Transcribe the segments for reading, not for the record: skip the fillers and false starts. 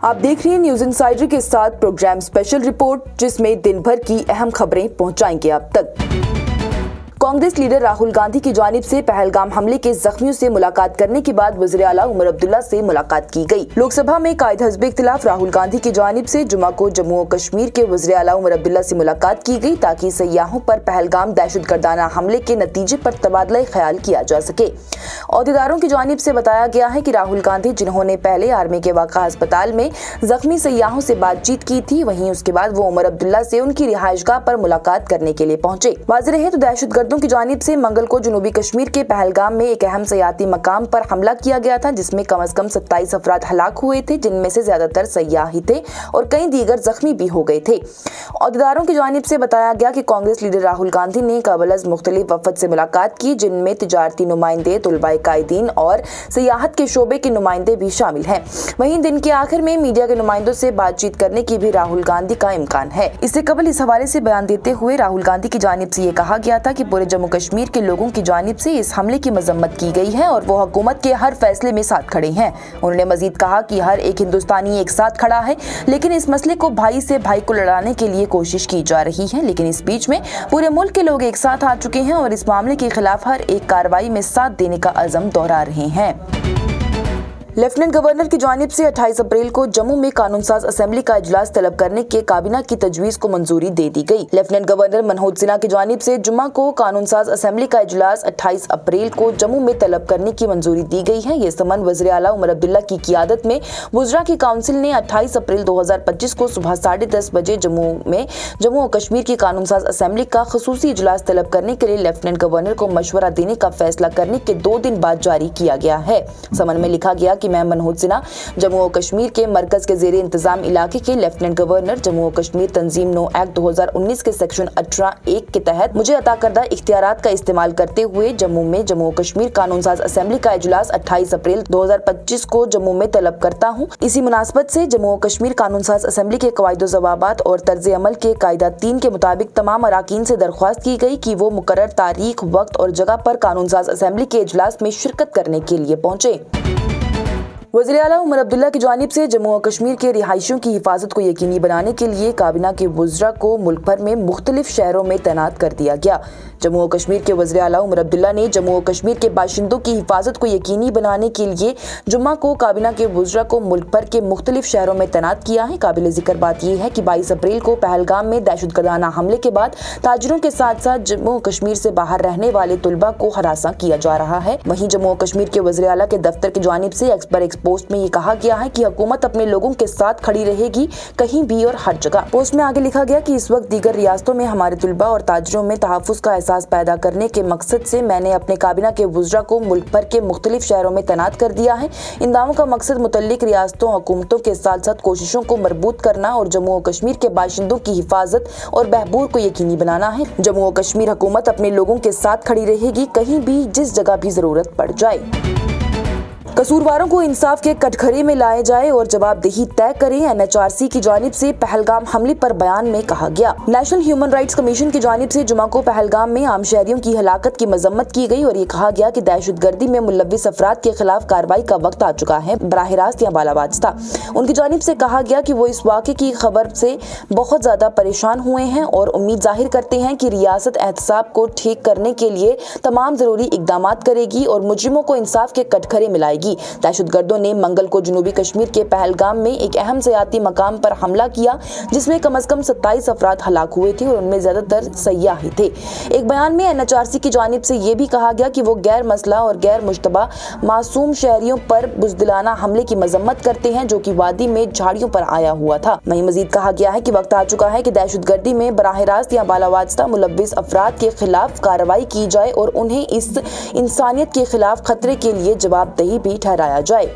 आप देख रहे हैं न्यूज इनसाइडर के साथ प्रोग्राम स्पेशल रिपोर्ट, जिसमें दिन भर की अहम खबरें पहुंचाएंगे आप तक। कांग्रेस लीडर राहुल गांधी की जानिब से पहलगाम हमले के जख्मियों से मुलाकात करने के बाद वज़ीर आला उमर अब्दुल्ला से मुलाकात की गई। लोकसभा में कायद हिज़्ब इख्तिलाफ राहुल गांधी की जानिब से जुमा को जम्मू और कश्मीर के वज़ीर आला उमर अब्दुल्ला से मुलाकात की गई, ताकि सयाहों पर पहलगाम दहशतगर्दाना हमले के नतीजे पर तबादला ख्याल किया जा सके। अहदेदारों की जानिब से बताया गया है कि राहुल गांधी, जिन्होंने पहले आर्मी के वाक़ा अस्पताल में जख्मी सयाहों से बातचीत की थी, वहीं उसके बाद वो उमर अब्दुल्ला से उनकी रिहाइशगाह पर मुलाकात करने के लिए पहुंचे। वाज़ेह रहे तो दहशतगर्दों की जानिब से मंगल को जनूबी कश्मीर के पहलगाम में एक अहम सयाती मकाम पर हमला किया गया था, जिसमें कम से कम 27 अफराद हलाक हुए थे, जिनमें से ज्यादातर सयाह ही थे और कई दीगर जख्मी भी हो गए थे। अहदेदारों की जानिब से बताया गया कि कांग्रेस लीडर राहुल गांधी ने काबल मुख्तलिफ वफद से मुलाकात की, जिनमें तिजारती नुमाइंदे, तुलबाए कायदीन और सियाहत के शोबे के नुमाइंदे भी शामिल हैं। वहीं दिन के आखिर में मीडिया के नुमाइंदों से बातचीत करने की भी राहुल गांधी का इम्कान है। इससे कबल इस हवाले से बयान देते हुए राहुल गांधी की जानिब से ये कहा गया था कि पूरे जम्मू कश्मीर के लोगों की जानिब से इस हमले की मजम्मत की गई है और वो हुकूमत के हर फैसले में साथ खड़े हैं। उन्होंने मजीद कहा कि हर एक हिंदुस्तानी एक साथ खड़ा है, लेकिन इस मसले को भाई से भाई को लड़ाने के लिए कोशिश की जा रही है। लेकिन इस बीच में पूरे मुल्क के लोग एक साथ आ चुके हैं और इस मामले के खिलाफ हर एक कार्रवाई में साथ देने का अज़म दोहरा रहे हैं। लेफ्टिनेंट गवर्नर की जानिब से 28 अप्रैल को जम्मू में कानून साज असेंबली का इजलास तलब करने के काबीना की तजवीज़ को मंजूरी दे दी गई। लेफ्टिनेंट गवर्नर मनोज सिन्हा की जानिब से जुम्मा को कानून साज असेंबली का इजलास 28 अप्रैल को जम्मू में तलब करने की मंजूरी दी गई है। ये समन वज़ीर आला उमर अब्दुल्ला की क़ियादत में वुज़रा की काउंसिल ने 28 अप्रैल 2025 को सुबह 10:30 बजे जम्मू और कश्मीर की कानून साज असेंबली का ख़ुसूसी इजलास तलब करने के लिए लेफ्टिनेंट गवर्नर को मशवरा देने का फैसला करने के 2 दिन बाद जारी किया गया है। समन में लिखा गया कि मैं मनोज सिन्हा जम्मू और कश्मीर के मरकज के ज़ेरे इंतजाम इलाके के लेफ्टिनेंट गवर्नर जम्मू और कश्मीर तंजीम नो एक्ट 2019 के सेक्शन 18(1) के तहत मुझे अता करदा इख्तियारात का इस्तेमाल करते हुए जम्मू में जम्मू और कश्मीर कानून साज असेंबली का इजलास 28 अप्रैल 2025 को जम्मू में तलब करता हूँ। इसी मुनासबत से जम्मू और कश्मीर कानून साज असेंबली के कवायद ज़वाबात और तर्ज अमल के कायदा 3 के मुताबिक तमाम अराकीन से दरख्वास्त की गई कि वो मुकर्रर तारीख, वक्त और जगह पर कानून साज असेंबली के इजलास में शिरकत करने के लिए पहुँचे। वज़ीर आला उमर अब्दुल्ला की जानिब से जम्मू और कश्मीर के रिहायशियों की हिफाजत को यकीनी बनाने के लिए काबीना के वुज़रा को मुल्क भर में मुख्तलिफ शहरों में तैनात कर दिया गया। जम्मू और कश्मीर के वज़ीर आला उमर अब्दुल्ला ने जम्मू और कश्मीर के बाशिंदों की हिफाजत को यकीनी बनाने के लिए जुम्मा को काबीना के वुज़रा को मुल्क भर के मुख्तलिफ शहरों में तैनात किया है। काबिल ज़िक्र बात यह है कि 22 अप्रैल को पहलगाम में दहशतगर्दाना हमले के बाद ताजिरों के साथ साथ जम्मू और कश्मीर से बाहर रहने वाले तुलबा को हरासा किया जा रहा है। वहीं जम्मू और कश्मीर के वज़ीर आला के दफ्तर की जानिब से पोस्ट में ये कहा गया है कि हुकूमत अपने लोगों के साथ खड़ी रहेगी, कहीं भी और हर जगह। पोस्ट में आगे लिखा गया कि इस वक्त दीगर रियासतों में हमारे तुलबा और ताजिरों में तहफ़्फ़ुज़ का एहसास पैदा करने के मकसद से मैंने अपने काबीना के वुज़रा को मुल्क भर के मुख्तलिफ शहरों में तैनात कर दिया है। इन दावों का मकसद मुतल्लिक रियासतों, हुकूमतों के साथ साथ कोशिशों को मरबूत करना और जम्मू और कश्मीर के बाशिंदों की हिफाजत और बहबूद को यकीनी बनाना है। जम्मू और कश्मीर हुकूमत अपने लोगों के साथ खड़ी रहेगी, कहीं भी जिस जगह भी जरूरत पड़ जाए। कसूरवारों को इंसाफ के कटघरे में लाया जाए और जवाबदेही तय करें, NHRC की जानिब से पहलगाम हमले पर बयान में कहा गया। नेशनल ह्यूमन राइट्स कमीशन की जानिब से जुमा को पहलगाम में आम शहरियों की हलाकत की मजम्मत की गई और ये कहा गया कि दहशतगर्दी में मुलव्विस अफराद के खिलाफ कार्रवाई का वक्त आ चुका है, बराह रास्त या बालावास्ता। उनकी जानिब से कहा गया कि वो इस वाक़े की खबर से बहुत ज्यादा परेशान हुए हैं और उम्मीद जाहिर करते हैं कि रियासत एहतसाब को ठीक करने के लिए तमाम जरूरी इकदाम करेगी और मुजरिमों को इंसाफ के कटघरे में लाएगी। दहशतगर्दों ने मंगल को जनूबी कश्मीर के पहलगाम में एक अहम सयाती मकाम पर हमला किया, जिसमें कम से कम 27 अफराद हलाक हुए थे और उनमें ज्यादातर सयाह ही थे। एक बयान में NHRC की जानिब से ये भी कहा गया कि वो गैर मसला और गैर मुश्तबा मासूम शहरियों पर बुज़दिलाना हमले की मजम्मत करते हैं, जो कि वादी में झाड़ियों पर आया हुआ था। वहीं मजीद कहा गया है कि वक्त आ चुका है कि दहशतगर्दी में बराह रास्त या बालावास्ता मुलव्विस अफराद के खिलाफ कार्रवाई की जाए और उन्हें इस इंसानियत के खिलाफ खतरे के लिए जवाबदेही भी ठहराया जाए।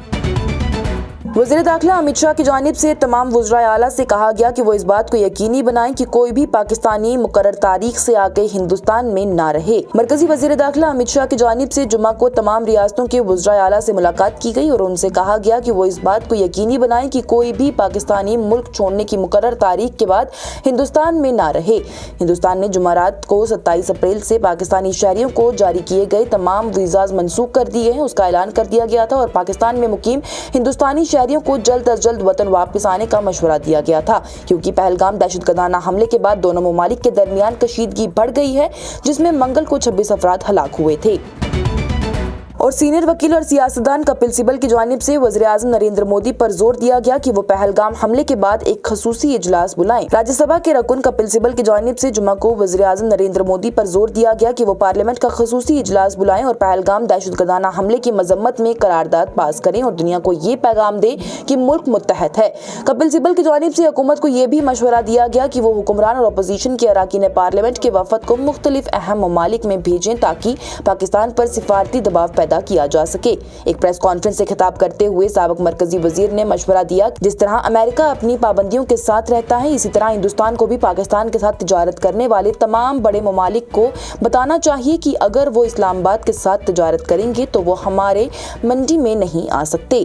वज़ीर दाखिला अमित शाह की जानिब से तमाम वुज़राए आला से कहा गया कि वो इस बात को यकीनी बनाएं कि कोई भी पाकिस्तानी मुकर्रर तारीख से आगे हिंदुस्तान में ना रहे। मरकजी वज़ीर दाखिला अमित शाह की जानिब से जुमा को तमाम रियासतों के वुज़राए आला से मुलाकात की गई और उनसे कहा गया कि वो इस बात को यकीनी बनाएं कि कोई भी पाकिस्तानी मुल्क छोड़ने की मुकर्रर तारीख के बाद हिंदुस्तान में ना रहे। हिंदुस्तान ने जुमारात को 27 अप्रैल से पाकिस्तानी शहरियों को जारी किए गए तमाम वीज़ाज मनसूख कर दिए हैं, उसका ऐलान कर दिया गया था और पाकिस्तान में मुकीम हिंदुस्तानी शहरियों को जल्द अज जल्द वतन वापस आने का मशवरा दिया गया था, क्योंकि पहलगाम दहशतगर्दाना हमले के बाद दोनों ममालिक के दरमियान कशीदगी बढ़ गई है, जिसमें मंगल को 26 अफराद हलाक हुए थे। और सीनियर वकील और सियासतदान कपिल सिब्बल की जानिब से वज़ीर-ए-आज़म नरेंद्र मोदी पर जोर दिया गया कि वो पहलगाम हमले के बाद एक खसूसी इजलास बुलाएं। राज्यसभा के रकुन कपिल सिब्बल की जानिब से जुमा को वज़ीर-ए-आज़म नरेंद्र मोदी पर जोर दिया गया कि वो पार्लियामेंट का खसूसी इजलास बुलाएं और पहलगाम दहशतगर्दाना हमले की मजम्मत में करारदाद पास करें और दुनिया को ये पैगाम दें कि मुल्क मुत्तहद है। कपिल सिब्बल की जानिब से हुकूमत को ये भी मशवरा दिया गया कि वो हुक्मरान और अपोजिशन के अराकीन पार्लियामेंट के वफद को मुख्तलिफ अहम ममालिक में भेजें ताकि पाकिस्तान पर सिफारती दबाव पैदा किया जा सके। एक प्रेस कॉन्फ्रेंस से खिताब करते हुए साबिक मरकजी वजीर ने मशवरा दिया, जिस तरह अमेरिका अपनी पाबंदियों के साथ रहता है, इसी तरह हिंदुस्तान को भी पाकिस्तान के साथ तिजारत करने वाले तमाम बड़े ममालिक को बताना चाहिए कि अगर वो इस्लामाबाद के साथ तिजारत करेंगे तो वो हमारे मंडी में नहीं आ सकते।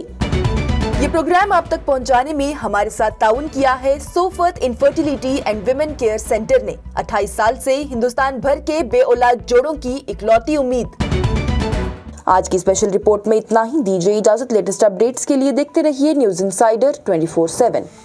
ये प्रोग्राम आप तक पहुंचाने में हमारे साथ ताउन किया है Sofat infertility and women care centre ने। 28 साल से हिंदुस्तान भर के बेऔलाद जोड़ों की इकलौती उम्मीद। आज की स्पेशल रिपोर्ट में इतना ही। दीजिए इजाजत। लेटेस्ट अपडेट्स के लिए देखते रहिए न्यूज़ इनसाइडर 24/7।